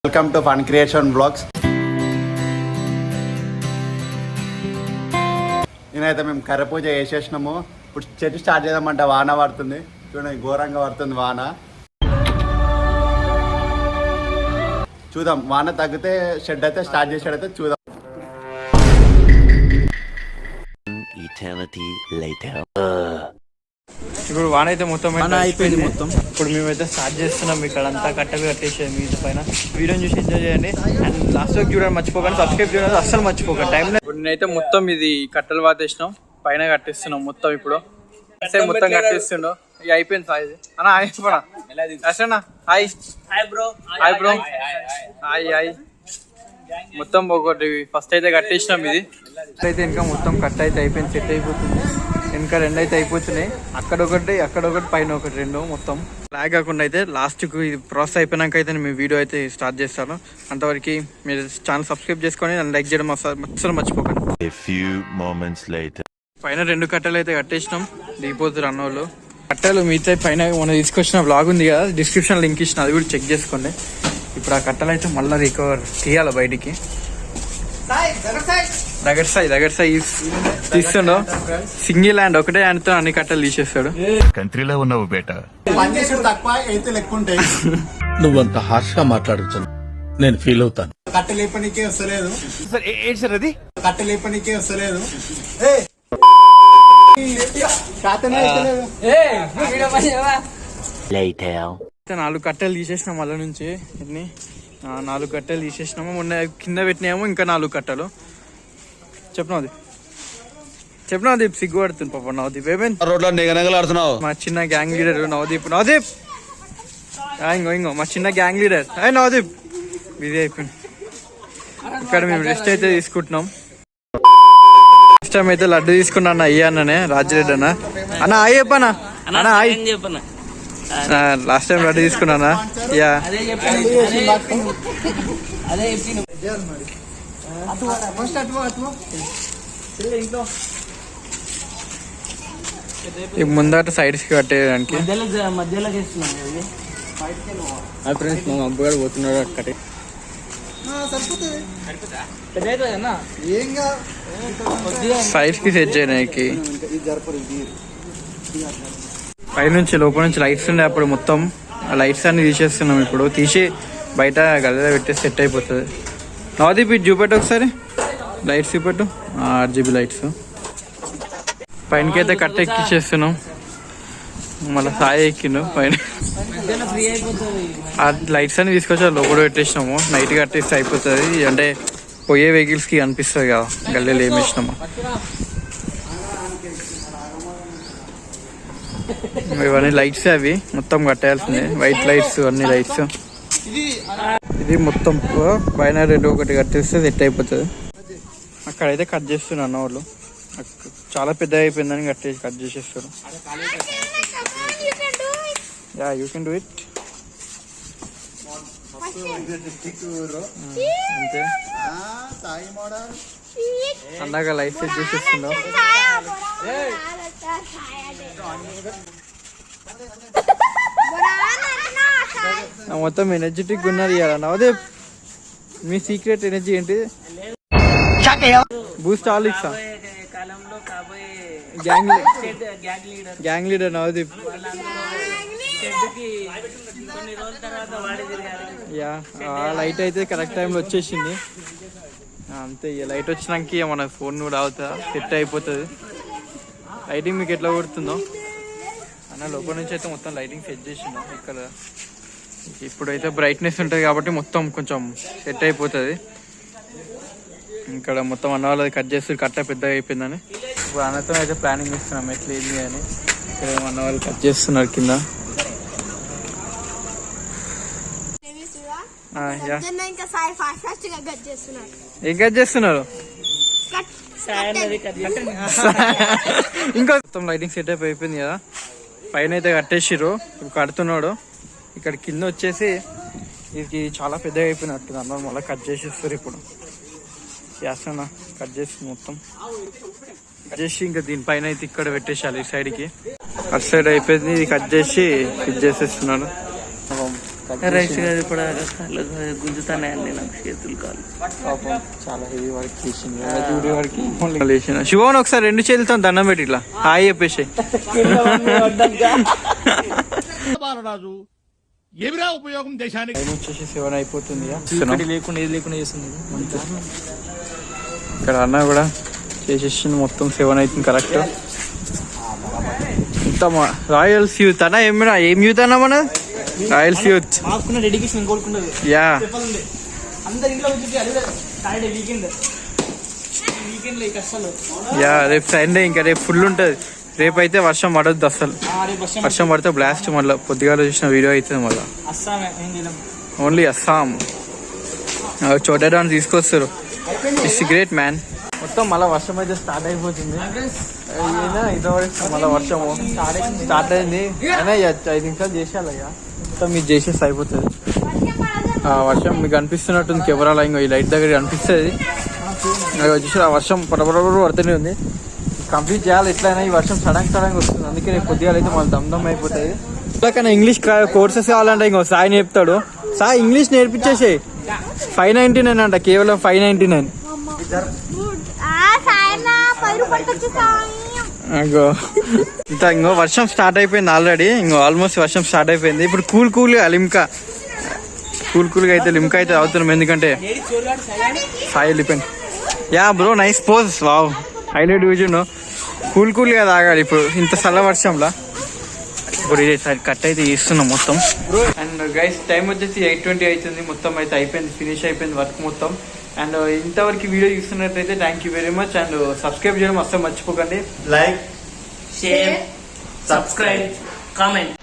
Welcome to fun creation blogs. నేనైతే మేము కర్ర పూజ చేసేసినాము. ఇప్పుడు చెట్టు స్టార్ట్ చేద్దామంటే వాన పడుతుంది. చూడండి, ఘోరంగా పడుతుంది వాన. చూద్దాం, వాన తగ్గితే షెడ్ అయితే స్టార్ట్ చేసాడైతే చూద్దాం. ఇప్పుడు వాన అయితే మొత్తం అయిపోయింది మొత్తం. ఇప్పుడు మేమైతే స్టార్ట్ చేస్తున్నాం. ఇక్కడ అంతా కట్టలు కట్టేసేది మీద పైన. వీడియోని చూసి ఎంజాయ్ చేయండి అండ్ లాస్ట్ వరకు చూడండి, మర్చిపోకండి. సబ్స్క్రైబ్ చేయడం అస్సలు మర్చిపోకండి. టైం ఇప్పుడు నేనైతే మొత్తం ఇది కట్టలు వాదేసినాం, పైన కట్టేస్తున్నాం మొత్తం. ఇప్పుడు మొత్తం కట్టేస్తుండో ఇక అయిపోయింది. సాయి అన్న అయిపోనా అసనా హాయ్ బ్రో హాయ్ హాయ్. మొత్తం ఒకటి ఫస్ట్ అయితే కట్టేసినాం. ఇది అయితే ఇంకా మొత్తం కట్ అయితే అయిపోయింది, సెట్ అయిపోతుంది. ఇంకా రెండు అయితే అయిపోతున్నాయి, అక్కడొకటి పైన ఒకటి, రెండు మొత్తం లాగ్ కాకుండా అయితే లాస్ట్కు ఇది ప్రాసెస్ అయిపోయినాక అయితే మేము వీడియో అయితే స్టార్ట్ చేస్తాను. అంతవరకు మీరు ఛానల్ సబ్స్క్రైబ్ చేసుకొని నన్ను లైక్ చేయడం అసలు మర్చిపోకండి. పైన రెండు కట్టెలు అయితే కట్టేసినాం, దిగిపోతారు అన్నోళ్ళు. కట్టెలు మిగతా పైన మనం తీసుకొచ్చిన బ్లాగ్ ఉంది కదా, డిస్క్రిప్షన్ లింక్ ఇచ్చిన, అది కూడా చెక్ చేసుకోండి. ఇప్పుడు ఆ కట్టెలు అయితే మళ్ళీ రికవర్ తీయాలి బయటికి. దగ్గర సై తీస్తుండో సింగిల్ హ్యాండ్ ఒకటే హ్యాండ్ తో అన్ని కట్టలు తీసేస్తాడు. కంట్రీలో ఉన్నావు బేట. నువ్వంత హార్ష్ గా మాట్లాడుతున్నావు, నేను ఫీల్ అవుతాను. కట్టెలేపనికే వస్తలేదు సార్, అది కట్టెలేపనికే వస్తలేదు. నాలుగు కట్టెలు తీసేసినాం మళ్ళీ నుంచి. ఎన్ని 4 కట్టెలు తీసేసినాము. మొన్న కింద పెట్టినాము ఇంకా 4 కట్టెలు. చెప్పినవదీప్ సిగ్గుపడుతుంది పాప. నవదీప్ ఏమైంది? మా చిన్న గ్యాంగ్ లీడర్ నవదీప్. ఇంకో మా చిన్న గ్యాంగ్ లీడర్ నవదీప్ బిజీ అయిపోయింది. ఇక్కడ మేము రెస్ట్ అయితే తీసుకుంటున్నాం. నెక్స్ట్ టైం అయితే లడ్డు తీసుకున్నా అయ్యా అన్ననే, రాజిరెడ్డి అన్న అయ్యప్పనా అన్న అయ్యి. లాస్ట్ టైం లడ్డు తీసుకున్నానా? యా ముందట సైడ్స్ కి కట్టేయడానికి. ఫ్రెండ్స్ మా అబ్బగారు పోతున్నాడు అక్కడే. సైడ్స్ కి సెట్ చేయడానికి పైనుంచి లోపల నుంచి లైట్స్ ఉండే అప్పుడు మొత్తం ఆ లైట్స్ అన్ని తీసేస్తున్నాం. ఇప్పుడు తీసి బయట గదిలో పెట్టేసి సెట్ అయిపోతుంది. నవదీప్ ఇటు చూపెట్టు ఒకసారి, లైట్స్ చూపెట్టు. RGB లైట్స్ పైనకి అయితే కట్ట ఎక్కిచ్చేస్తున్నాం. మళ్ళీ సాయి ఎక్కిండు పైన. ఆ లైట్స్ అన్ని తీసుకొచ్చి లోపల పెట్టేసినాము. నైట్ కట్టేస్తే అయిపోతుంది, అంటే పోయే వెహికల్స్ కి కనిపిస్తుంది కదా గల్లీలో ఏమి వేసినాము. ఇవన్నీ లైట్స్, అవి మొత్తం కట్టేయాల్సిందే. వైట్ లైట్స్, అన్ని లైట్స్. ఇది మొత్తం పైన రెండు ఒకటి కట్టేస్తే సెట్ అయిపోతుంది. అక్కడైతే కట్ చేస్తున్నాను వాళ్ళు, చాలా పెద్ద అయిపోయిందని కట్ చేసేస్తారు. Yeah you can do it. అంతే అందాక లైఫ్ సెట్ చేసేస్తున్నావు. మొత్తం ఎనర్జెటిక్ ఉన్నారు ఇవాళ. నవదే మీ సీక్రెట్ ఎనర్జీ ఏంటి? Boost Horlicks, gang leader Navdeep. Yeah light అయితే కరెక్ట్ టైంలో వచ్చేసింది. అంతే, లైట్ వచ్చినాక మన ఫోన్ కూడా అవుతా సెట్ అయిపోతుంది. లైటింగ్ మీకు ఎట్లా కొడుతుందో అన్న, లోపల నుంచి అయితే మొత్తం లైటింగ్ సెట్ చేసిండు. ఇక్కడ ఇప్పుడైతే బ్రైట్నెస్ ఉంటుంది కాబట్టి మొత్తం కొంచెం సెట్ అయిపోతుంది. ఇక్కడ మొత్తం అన్న వాళ్ళది కట్ చేస్తారు, కట్ట పెద్దగా అయిపోయిందని. ఇప్పుడు అన్నతో అయితే ప్లానింగ్ ఇస్తున్నాం ఎట్లా ఏంది అని. ఇక్కడ అన్న వాళ్ళు కట్ చేస్తున్నారు కింద. ఏం కట్ చేస్తున్నారు? ఇంకా మొత్తం లైటింగ్ సెటప్ అయిపోయింది కదా. పైన అయితే కట్టేసిర్రు, ఇప్పుడు కడుతున్నాడు. ఇక్కడ కింద వచ్చేసి ఇది చాలా పెద్దగా అయిపోయినట్టు అన్న, మళ్ళీ కట్ చేసేస్తారు. ఇప్పుడు చేస్తున్నా కట్ చేసి మొత్తం కట్ చేసి ఇంకా దీనిపైన అయితే ఇక్కడ పెట్టేసాలి. ఈ సైడ్కి అటు సైడ్ అయిపోయింది, ఇది కట్ చేసి ఫిట్ చేసేస్తున్నాను. రైస్ కాదు ఇప్పుడు గుంజుతానండి నాకు చేతులు కాలు. పాపం చాలా హెవీ వర్క్ చేసింది జూడి వరకు. శివన్ ఒకసారి 2 చేతులతో దండం పెట్టి ఇట్లా హాయ్ చెప్పేసి. బాలరాజు ఏమిరా ఉపయోగం దేశానికి? టైం వచ్చేసి 7 అయిపోతుంది. లేకుండా ఏది లేకుండా చేస్తుంది. ఇక్కడ అన్న కూడా చేసేసింది మొత్తం 7 అవుతుంది కరెక్ట్. మొత్తం రాయల్స్ యూత్ అన్న ఏం యూత్ అన్న మన రాయల్స్ యూత్ మాకున్న డెడికేషన్ ఇంకోడుకుండదు. యా అందరి ఇంట్లో సాటర్డే వీకెండ్ లేక అసలు యా రేపు సండే ఇంకా రేపు ఫుల్ ఉంటుంది. రేపు అయితే వర్షం పడద్దు అసలు. వర్షం పడితే బ్లాస్ట్ మళ్ళీ పొద్దుగాల చూసిన వీడియో అవుతుంది మళ్ళీ. ఓన్లీ అస్సాం చోటడాన్ని తీసుకొస్తారు. It's great man. మొత్తం మళ్ళీ వర్షం అయితే స్టార్ట్ అయిపోతుంది. ఇంతవరకు మళ్ళీ వర్షము స్టార్ట్ అయింది. అయినా 5 నిమిషాలు చేసేయాలి ఇక మొత్తం మీరు చేసేసి అయిపోతుంది. వర్షం మీకు అనిపిస్తున్నట్టుంది కెమెరాలో. ఇంకో ఈ లైట్ దగ్గర అనిపిస్తుంది. వచ్చేసి ఆ వర్షం పడబడబడు పడుతూనే ఉంది. కంప్లీట్ చేయాలి ఎట్లయినా. ఈ వర్షం సడన్ వస్తుంది. అందుకే రేపు పొద్దుగా అయితే మళ్ళీ దమ్ అయిపోతుంది. కానీ ఇంగ్లీష్ కోర్సెస్ కావాలంటే ఇంకో సాయి నేర్పుతాడు. సాయి ఇంగ్లీష్ నేర్పించేసి 599 అంట, కేవలం 599. ఇంకో వర్షం స్టార్ట్ అయిపోయింది ఆల్రెడీ. ఇంకో ఆల్మోస్ట్ వర్షం స్టార్ట్ అయిపోయింది. ఇప్పుడు కూల్గా కూల్గా అయితే లిమ్కా అయితే అవుతున్నాం. ఎందుకంటే సాయి వెళ్ళిపోయింది. Yeah bro nice pose. Wow highlight కూర్చుండు. కూల్గా తాగాలి ఇప్పుడు ఇంత చల్ల వర్షంలో. ఇప్పుడు ఇది కట్ అయితే చేస్తున్నాం మొత్తం. అండ్ గైస్ టైం వచ్చేసి 8:20 అవుతుంది. మొత్తం అయితే అయిపోయింది, ఫినిష్ అయిపోయింది వర్క్ మొత్తం. అండ్ ఇంతవరకు వీడియో చూస్తున్నట్లయితే thank you very much. And subscribe చేయడం అస్సలు మర్చిపోకండి. Like, share, subscribe, comment.